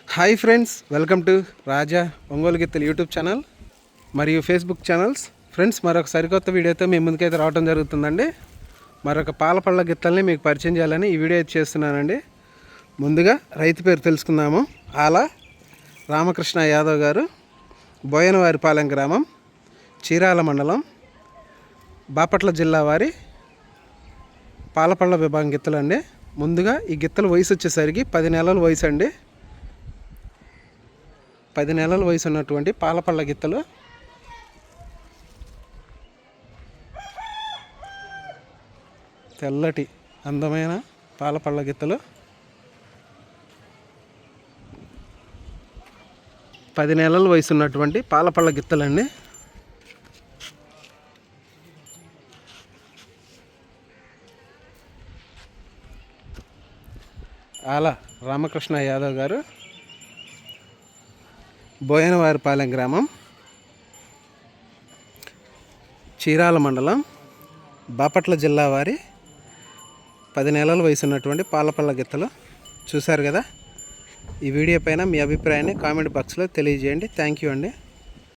Hi friends, welcome to రాజా ఒంగోలు గిత్తలు YouTube channel మరియు Facebook channels. Friends, మరొక సరికొత్త వీడియోతో మీ ముందుకైతే రావడం జరుగుతుందండి. మరొక పాల పళ్ళ గిత్తల్ని మీకు పరిచయం చేయాలని ఈ వీడియో అయితే చేస్తున్నానండి. ముందుగా రైతు పేరు తెలుసుకుందాము. ఆల రామకృష్ణ యాదవ్ గారు, బోయనవారిపాలెం గ్రామం, చీరాల మండలం, బాపట్ల జిల్లా వారి పాలపళ్ళ విభాగం గిత్తలండి. ముందుగా ఈ గిత్తల వయసు వచ్చేసరికి 10 నెలల వయసు అండి. 10 నెలల వయసు ఉన్నటువంటి పాలపళ్ళ గిత్తలు. తెల్లటి అందమైన పాలపళ్ళ గిత్తలు 10 నెలల వయసు ఉన్నటువంటి పాలపళ్ళ గిత్తలండి. ఆల రామకృష్ణ యాదవ్ గారు, బోయనవారిపాలెం గ్రామం, చీరాల మండలం, బాపట్ల జిల్లా వారి 10 నెలల వయసు ఉన్నటువంటి పాలపళ్ళ గిత్తలు చూశారు కదా. ఈ వీడియో పైన మీ అభిప్రాయాన్ని కామెంట్ బాక్స్లో తెలియజేయండి. థ్యాంక్ యూ అండి.